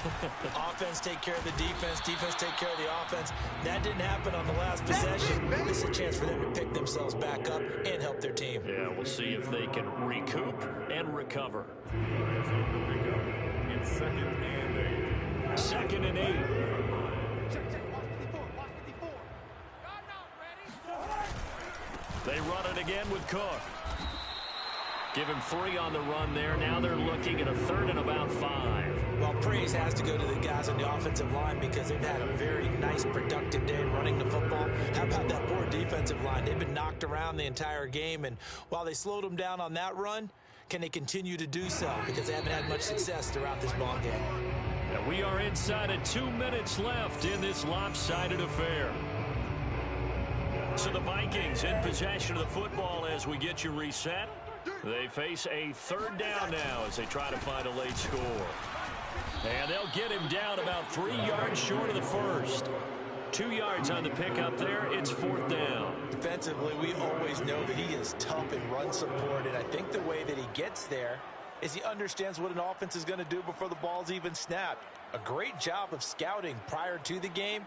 Offense take care of the defense, defense take care of the offense. That didn't happen on the last possession. This is a chance for them to pick themselves back up and help their team. Yeah, we'll see if they can recoup and recover. It's 2nd and 8. 2nd and 8. They run it again with Cook. Give him 3 on the run there. Now they're looking at a 3rd and about 5. Well, praise has to go to the guys on the offensive line because they've had a very nice, productive day running the football. How about that poor defensive line? They've been knocked around the entire game, and while they slowed them down on that run, can they continue to do so? Because they haven't had much success throughout this ball game. And we are inside of 2 minutes left in this lopsided affair. So the Vikings in possession of the football as we get you reset. They face a third down now as they try to find a late score. And they'll get him down about 3 yards short of the first. 2 yards on the pickup there. It's fourth down. Defensively, we always know that he is tough in run support, and I think the way that he gets there is he understands what an offense is going to do before the ball's even snapped. A great job of scouting prior to the game,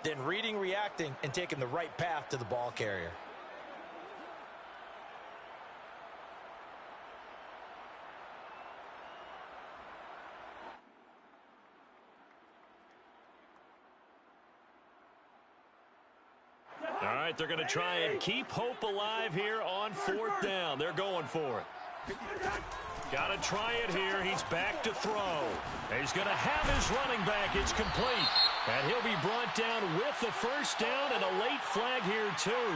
then reading, reacting, and taking the right path to the ball carrier. All right, they're going to try and keep hope alive here on fourth down. They're going for it. Got to try it here. He's back to throw. He's going to have his running back. It's complete. And he'll be brought down with the first down and a late flag here, too.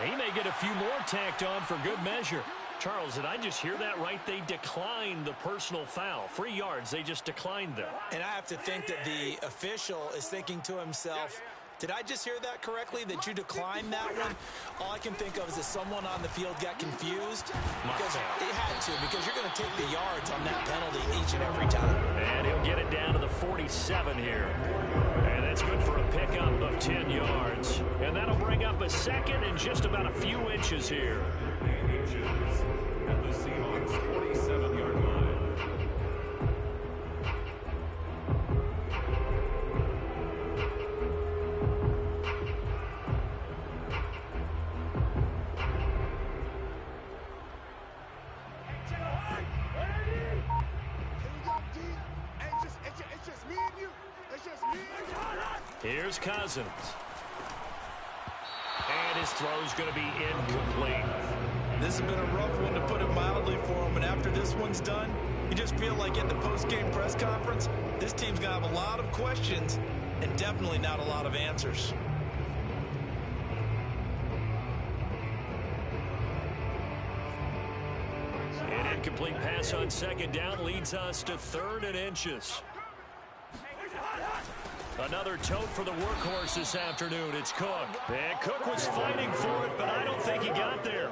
And he may get a few more tacked on for good measure. Charles, did I just hear that right? They declined the personal foul. 3 yards, they just declined them. And I have to think that the official is thinking to himself, did I just hear that correctly, that you declined that one? All I can think of is that someone on the field got confused. Because it had to, because you're going to take the yards on that penalty each and every time. And he'll get it down to the 47 here. And that's good for a pickup of 10 yards. And that'll bring up a second and just about a few inches here. 8 inches at the Seahawks' 47-yard line. Here's Cousins. And his throw's going to be incomplete. This has been a rough one, to put it mildly, for him. And after this one's done, you just feel like at the post-game press conference, this team's going to have a lot of questions and definitely not a lot of answers. An incomplete pass on second down leads us to 3rd and inches. Another tote for the workhorse this afternoon. It's Cook. And Cook was fighting for it, but I don't think he got there.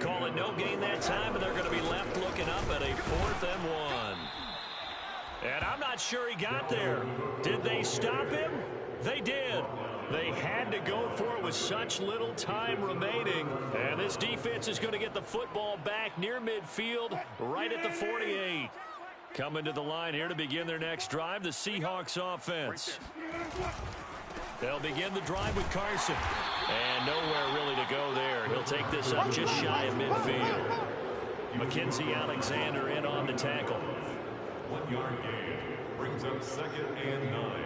Call it no gain that time, and they're going to be left looking up at a 4th and 1. And I'm not sure he got there. Did they stop him? They did. They had to go for it with such little time remaining. And this defense is going to get the football back near midfield, right at the 48. Coming to the line here to begin their next drive, the Seahawks offense. They'll begin the drive with Carson. And nowhere really to go there. He'll take this up just shy of midfield. Mackenzie Alexander in on the tackle. 1 yard gain brings up 2nd and 9.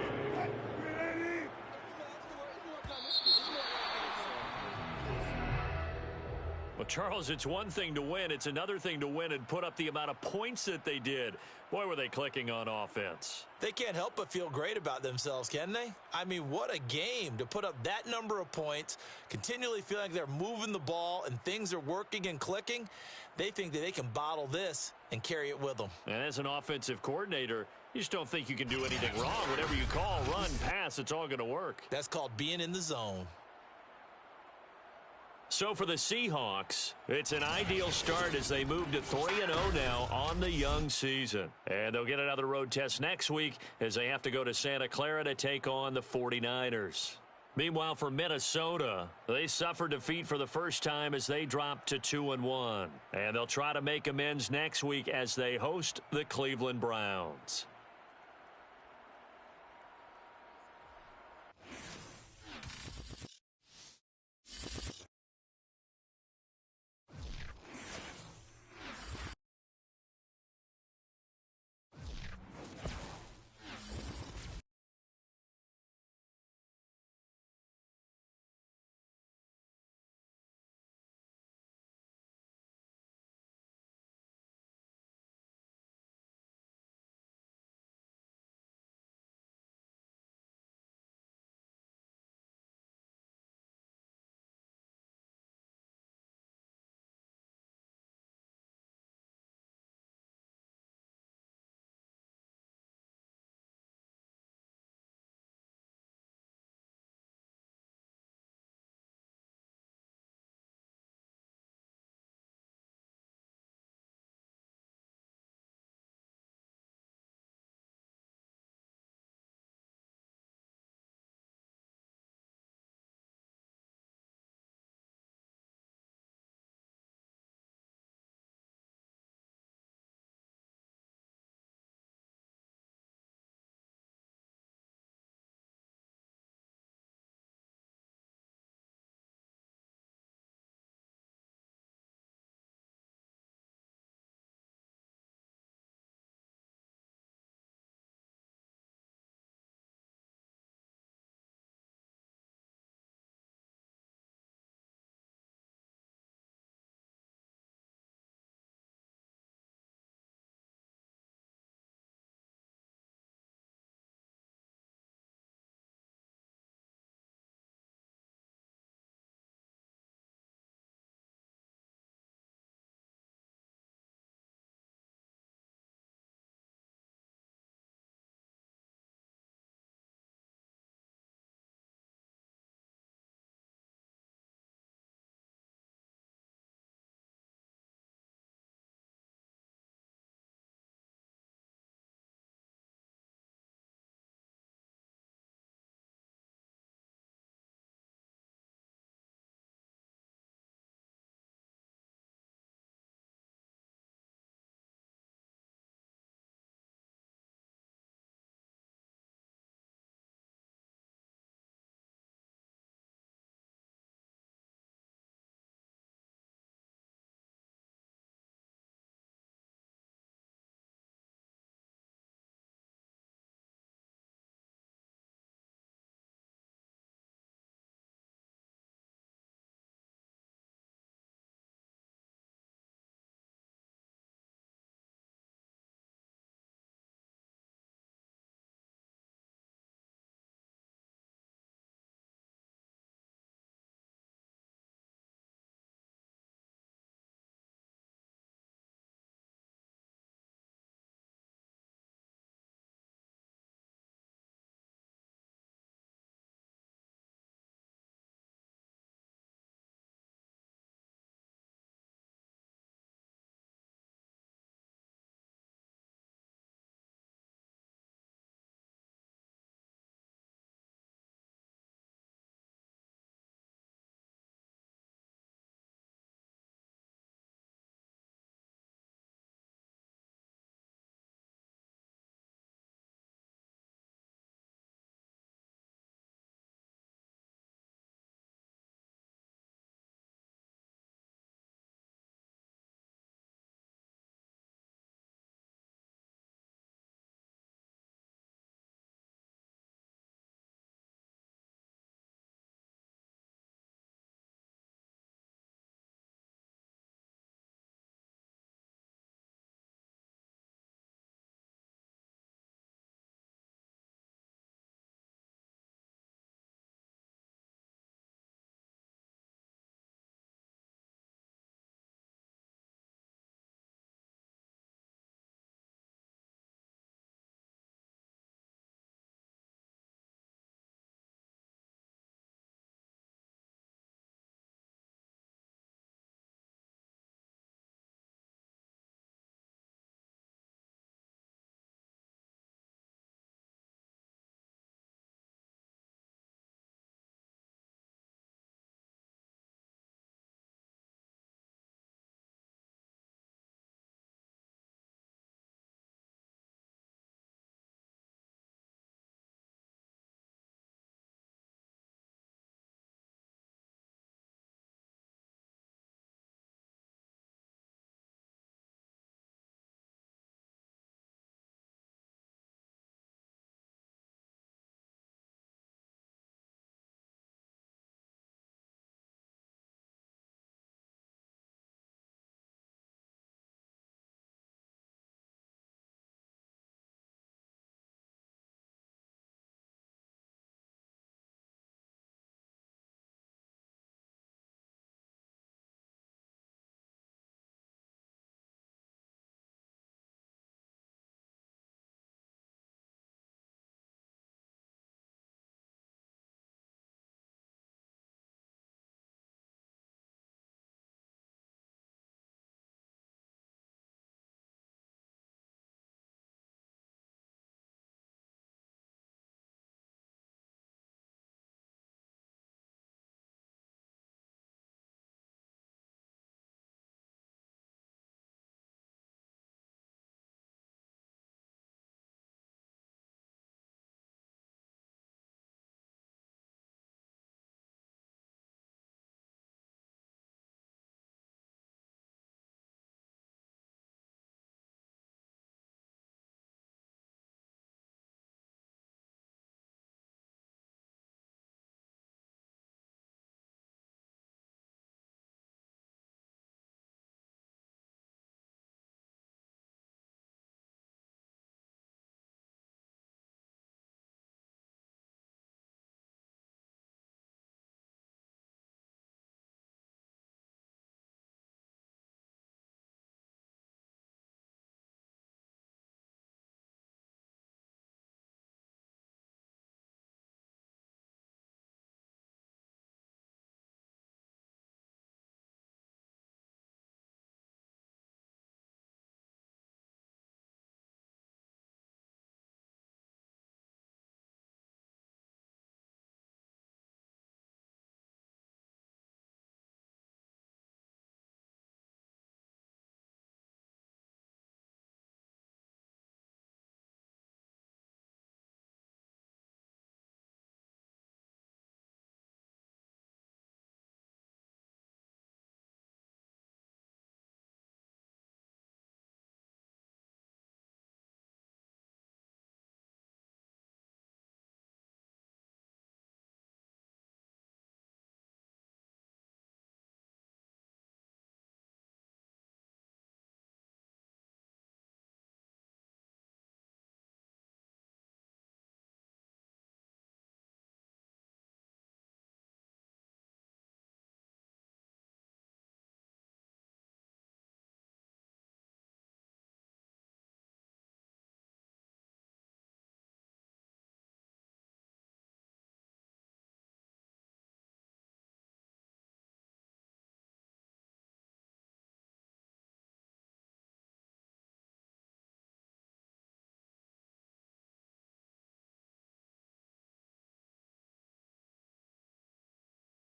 Well, Charles, it's one thing to win. It's another thing to win and put up the amount of points that they did. Boy, were they clicking on offense. They can't help but feel great about themselves, can they? I mean, what a game to put up that number of points, continually feeling like they're moving the ball and things are working and clicking. They think that they can bottle this and carry it with them. And as an offensive coordinator, you just don't think you can do anything wrong. Whatever you call, run, pass, it's all going to work. That's called being in the zone. So for the Seahawks, it's an ideal start as they move to 3-0 now on the young season. And they'll get another road test next week as they have to go to Santa Clara to take on the 49ers. Meanwhile, for Minnesota, they suffered defeat for the first time as they dropped to 2-1. And they'll try to make amends next week as they host the Cleveland Browns.